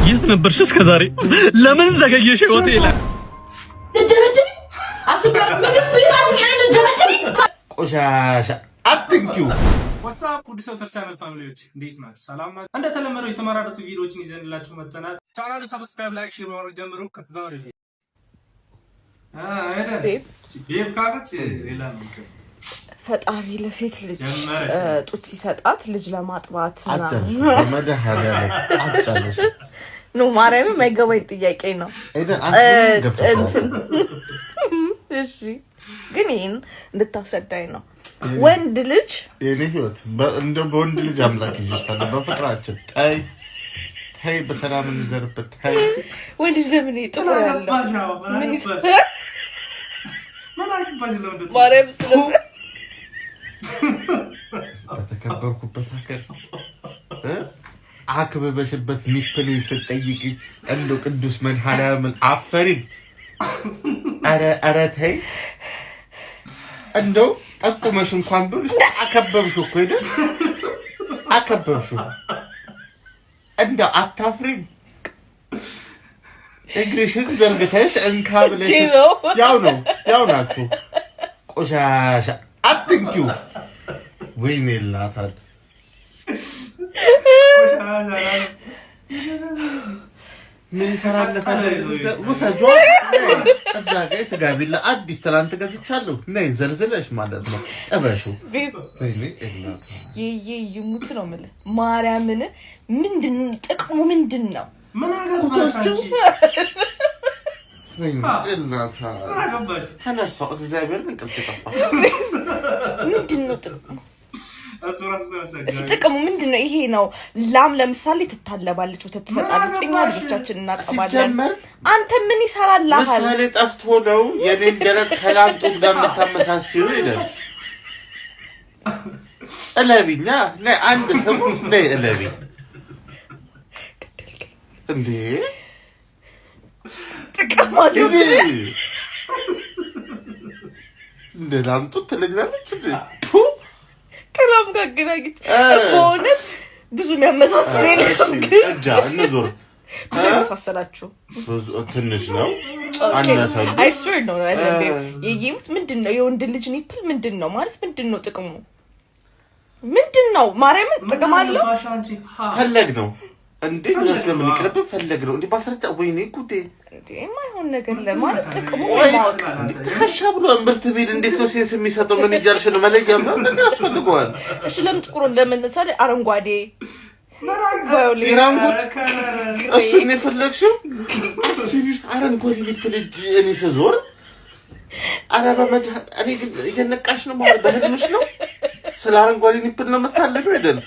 የት ነበርሽ እስከ ዛሬ? ለምን ዘገየሽ? ሆቴል ቆሻሻ አትንኪው። ዋትስአፕ ውድ ሰውተር ቻናል ፋሚሊዎች እንዴት ናችሁ? ሰላም ናችሁ? እንደተለመደው የተመራረጡ ቪዲዮዎችን ይዘንላችሁ መጥተናል። ቻናሉን ሰብስክራይብ፣ ላይክ፣ ሼር ማድረግ ጀምሩ። ከተዛወረ ቤብ ካለች ሌላ ነው። ፈጣሪ ለሴት ልጅ ጡት ሲሰጣት ልጅ ለማጥባት ነው ማርያም የማይገባኝ ጥያቄ ነው። እሺ ግን ይሄን እንድታስረዳኝ ነው። ወንድ ልጅ የኔ ህይወት እንደ በወንድ ልጅ አምላክ ይጅታል። በፍቅራችን ታይ ታይ በሰላም እንደርበት ታይ ወንድ ልጅ ለምን ይጥራል? ማርያም በተከበርኩበት ሀገር አክበበሽበት ሚፕልን ስትጠይቂ እንደው ቅዱስ መድኃኒዓለም አፈሪን ኧረ ተይ እንደው ጠቁመሽ እንኳን ብለሽ አከበብሽው እኮ ሄደ አከበብሽው እንደው አታፍሪም? እግርሽን ዘርግተሽ እንካ ብለሽ ያው ናችሁ። ቆሻሻ አትንኪው። ወይኔ ላታል ምን ይሰራለታል? ወሰጇ እዛ ጋር ስጋ ቢላ አዲስ ትላንት ገዝቻለሁ። ነይ ዘልዝለሽ ማለት ነው ጠበሹ። ወይኔ እናት ይሙት ነው ማለት ማርያምን። ምንድን ጥቅሙ ምንድን ነው? ምን አገባሽ? ወይኔ እናት ተነሳው። እግዚአብሔር እንቅልፍ ጠፋ። ምንድን ነው ጥቅሙ? ጥቅሙ ምንድን ነው? ይሄ ነው። ላም ለምሳሌ ትታለባለች፣ ወተት ትሰጣለች፣ እኛ ልጆቻችን እናጠባለን። አንተ ምን ይሰራልሃል? ምሳሌ ጠፍቶ ነው የኔን ደረት ከላም ጡት ጋር የምታመሳስዩ ይላል። እለቢኛ ነይ አንድ ሰው ነይ እለቢ እንዴ ጥቅሙ እንደ ላም ጡት ትለኛለች እንዴ? ከላም ጋር ገናግት በእውነት ብዙ የሚያመሳስል የለም። እጃ እንዞር ያመሳሰላችሁ ብዙ ትንሽ ነው አነሳኝ። አይ ስዌር ነው ይሙት። ምንድነው የወንድ ልጅ ኒፕል ምንድነው ማለት? ምንድነው ጥቅሙ? ምንድነው ማርያምን ጥቅም አለው? ፈለግ ነው እንዴ? ስለምን ይቅርብ ፈለግ ነው እንዴ? ባስረዳ ወይኔ ጉዴ እንዴ የማይሆን ነገር ለማለት ጥቅሙ ማወቅ ተከሻ ብሎ እምብርት ቢል እንዴት ነው ሴንስ የሚሰጠው? ምን ይያልሽ ነው? መለያም ነው እንዴ ያስፈልገዋል? እሺ ለምን ጥቁር ለምንሳሌ አረንጓዴ ቫዮሌት እሱን የፈለግሽው ሲቢስ አረንጓዴ ልትልጅ እኔ ስዞር አረባ መድ እኔ ግን እየነቃሽ ነው ማለት በህልምሽ ነው? ስለ አረንጓዴ ኒፕል ነው የምታለበው አይደል?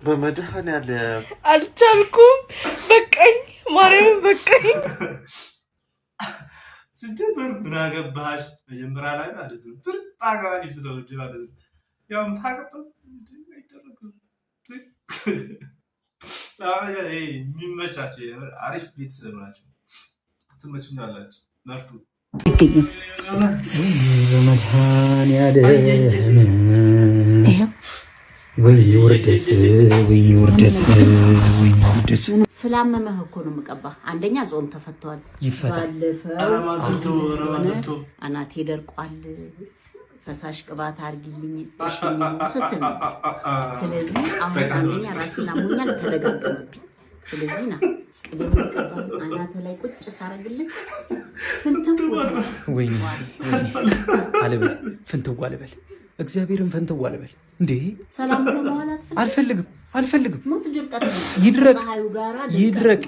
በመድኃኒዓለም አልቻልኩም። በቃኝ ማርያም በቃኝ። ስጀምር ምን አገባሽ? መጀመሪያ ላይ ማለት ነው ጥርጣ ጋር ይስደውጅ ማለት ነው ያም ታቀጥቶ አይደረግም። የሚመቻቸው አሪፍ ቤተሰብ ናቸው። ትመቹኛላችሁ። ነርቱ ስላመመህ እኮ ነው የምቀባ። አንደኛ ጾም ተፈቷል። ባለፈው አናቴ ደርቋል፣ ፈሳሽ ቅባት አርግልኝ ስትል ስለዚህ አሁን አንደኛ ራሴን አሞኛል፣ ተደጋገመብኝ። ስለዚህ ና ቅቤ መቀባ አናተ ላይ ቁጭ ሳረግልኝ ፍንትው ወይ አለበል ፍንትው አለበል እግዚአብሔርን ፍንትው አለበል እንዴ ሰላም ነው ማለት አልፈልግም ሞት ድርቀት ይድረቅ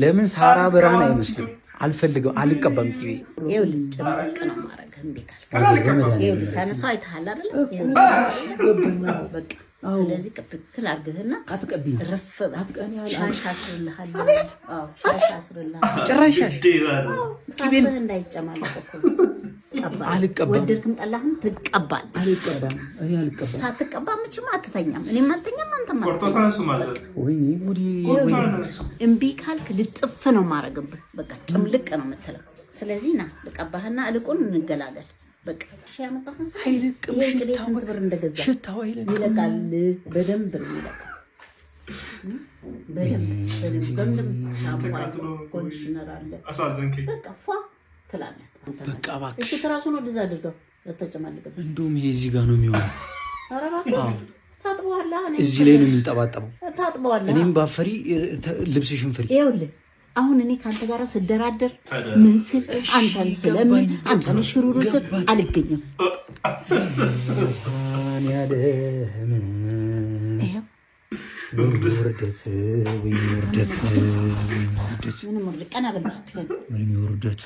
ለምን ሳራ ብርሃን አይመስልም? አልፈልግም፣ አልቀባም። ቂቤ ይኸውልህ ጭራቅ ነው ማረግ እንዴ ካልከ ይኸውልህ ሳነሳው አይተሃል አይደል? ይኸውልህ በቃ ስለዚህ ቅጥል አርገህና አትቀቢኝ ረፍ አትቀኒያል ሻሽ አስርልሃለሁ። ሻሽ አስርልሃለሁ። ጭራሽ ቂቤን እንዳይጨማለቅ እኮ አልቀባም። ወደድክም ጠላህም ትቀባል። አልቀባም። ሳትቀባ ምንም አትተኛም። እኔም አልተኛም፣ ቆርጦ ተነሱ ማዘር እምቢ ካልክ ልጥፍ ነው ማረግብህ። በቃ ጭምልቅ ነው የምትለው። ስለዚህ ና ልቀባህና እልቁን እንገላገል። በቃ ያመጣው መሰለኝ ይሄ ስንት ብር እንደገዛ ሽታው ይለቃል። በደንብ ነው ይለቃል። በደንብ ኮንዲሽነር አለ። አሳዘንከኝ። በቃ ፏ ትላለህ። በቃ እባክሽ እሺ ትራሱን ወደዛ አድርገው ለተጨማለቀ እንደውም ይሄ እዚህ ጋር ነው የሚሆነው። ኧረ እባክህ ታጥበዋላ። እዚህ ላይ ነው የሚንጠባጠበው። ታጥበዋላ። እኔም ባፈሪ ልብስሽን ፍሪ። ይኸውልህ አሁን እኔ ካንተ ጋር ስደራደር ምን ስል አንተን ስለምን አንተን ሽሩሩ ስል አልገኝም። ውርደት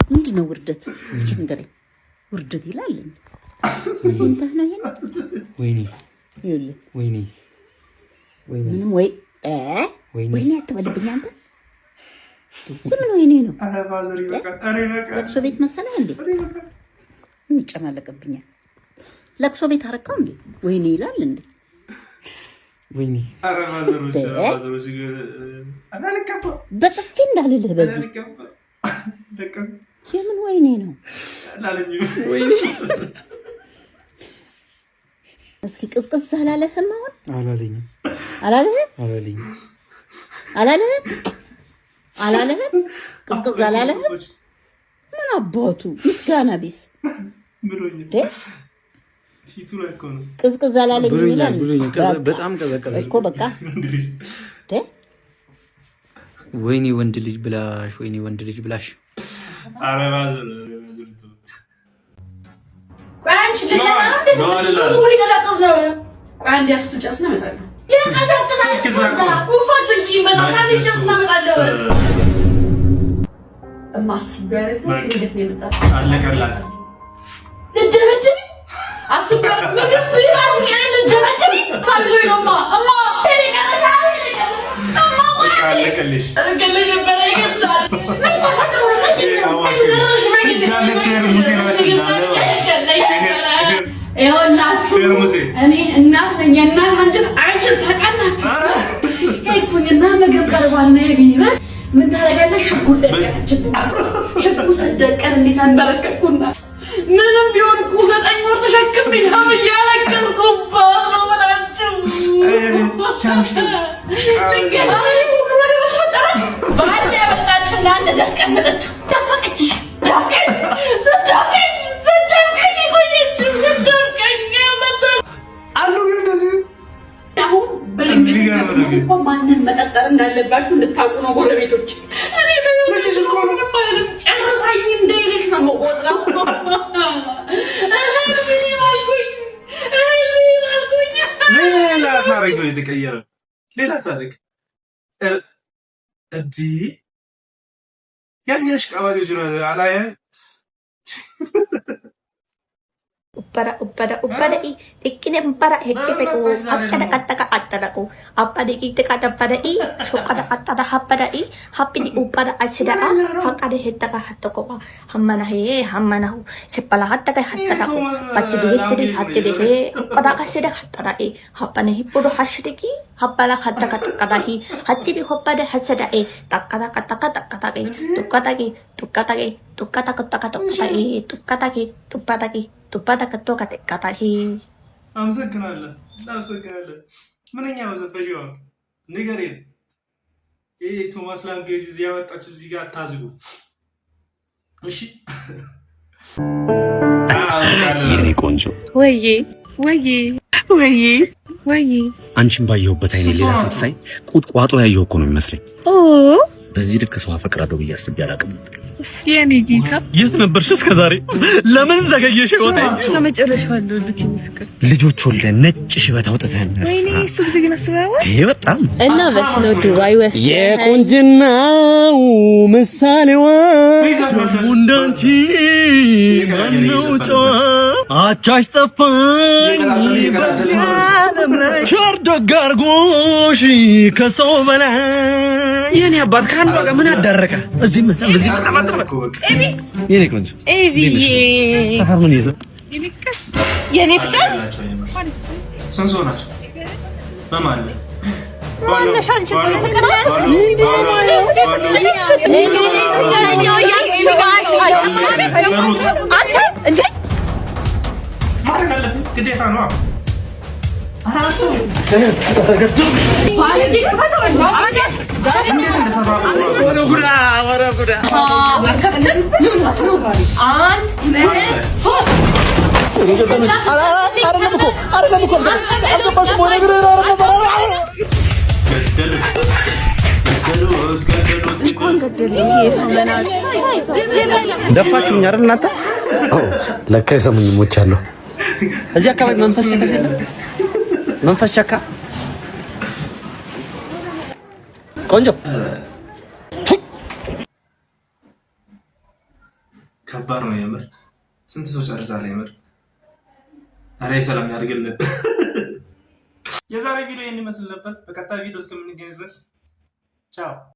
ምንድን ነው ውርደት? እስኪ ንገረኝ። ውርደት ይላል እንተህ ነው ይሄን? ወይኔ ይኸውልህ ወይኔ ምንም ወይኔ አትበልብኝ አንተ። ምን ወይኔ ነው? ኧረ ባዘር ይበቃል። ኧረ ይበቃል። ለቅሶ ቤት መሰለህ እንዴ? ምን ይጨማለቅብኛል? ለቅሶ ቤት አረካው እንዴ? ወይኔ ይላል እንዴ? ወይኔ ኧረ ባዘሮች በጥፊ እንዳልልህ በዚህ የምን ወይኔ ነው? ወይኔ እስኪ ቅዝቅዝ አላለህም? አሁን አላለኝም። አላለህም? ቅዝቅዝ አላለህም? ምን አባቱ ምስጋና ቢስ ብሎኝ ፊቱ ላይ እኮ ነው። ቅዝቅዝ አላለኝም ይላል። በጣም ቀዘቀዘ እኮ በቃ ወይኔ ወንድ ልጅ ብላሽ፣ ወይኔ ወንድ ልጅ ብላሽ። ኧረ ባዘር አለቀላት። እኔ እናት ነኝ። የእናት አንጀት አይችል ታውቃላችሁ። ሄድኩኝና ምግብ ቀርቧል ነው የሚል ምን ታደርጋለሽ? ሽጉጥ ደቀነችብኝ። ሽጉጥ ስደቀን እንዴት አንበረከኩና ምንም ቢሆን እኮ 9 ወር ተሸክሜ ነው እያለቀስኩባት ነው የምላችሁ። ባል ያመጣችና እንደዚህ አስቀመጠችው። ደፈቀች። ስደፍቀኝ የቆየችው አሉ ግን እንደዚህ አሁን በድንገት ማንን መጠጠር እንዳለባችሁ እንድታውቁ ነው ጎረቤቶች። እኔ ምንም አይደለም ጨርሳኝ እንደሄደች ነው የምቆጥረው። ሌላ ታሪክ ነው የተቀየረ። ሌላ ታሪክ እዚህ ያኛሽ ቀባሪዎች ነው አላየ Upada ikinem para hekete ko akada kataka atara ko apade itekada pada I shokada atara hapada I hapini upada asida hakade hetaka hatoko hammana he hammana hu sepala hataka hataka ko pachidi hetiri hatiri he kada kasida hatara I hapane hipudo hashriki hapala hataka takada hi hatiri hopada hasada takada kataka takada tukataki tukataki ቱፓታ ከቶ ካታሂ አመሰግናለሁ። ምንኛ ነው ዘፈሽው? ንገሪን። ይሄ ቶማስ ላንጌጅ እዚህ ያመጣችሁ እዚህ ጋር አታዝጉ። እሺ የኔ ቆንጆ ወይ አንቺን ባየሁበት አይኔ ሌላ ሴት ሳይ ቁጥቋጦ ያየሁ እኮ ነው የሚመስለኝ። በዚህ ልክ ሰው አፈቅራለሁ ብዬ አስቤ አላውቅም። የኔ ጌታ የት ነበርሽ እስከ ዛሬ? ለምን ዘገየሽ? ወጣ ለመጨረሻው አለው ልክ የሚፍቅር ልጆች ወልደን ነጭ ሽበት አውጥተን ወይኔ እሱ ጊዜ ግን አስበኸዋል? በጣም እና በስኖ ዱባይ ወስደን የቁንጅናው ምሳሌዋ ደግሞ እንዳንቺ ማነው ጨዋ አቻሽ ጠፋኝ በዚህ ዓለም ላይ ቸር ደግ አድርጎሽ ከሰው በላይ የኔ አባት ከአንዷ ጋር ምን አዳረቀ? እዚህ መሰል በዚህ የኔ ቆንጆ ሰፈር ምን ይዘ የኔ ፍቅር ሰንሶ ናቸው በማን ላይ ግዴታ ነው። ደፋችሁኝ አይደል እናንተ? ለካ የሰሙኝ ሞቻለሁ። እዚህ አካባቢ መንፈስ ቸካ ሲል መንፈስ ቸካ ቆንጆ ከባድ ነው የምር። ስንት ሰው ጨርሳለህ የምር። አሬ ሰላም ያድርግልን። የዛሬ ቪዲዮ ይህን ይመስል ነበር። በቀጣይ ቪዲዮ እስከምንገናኝ ድረስ ቻው።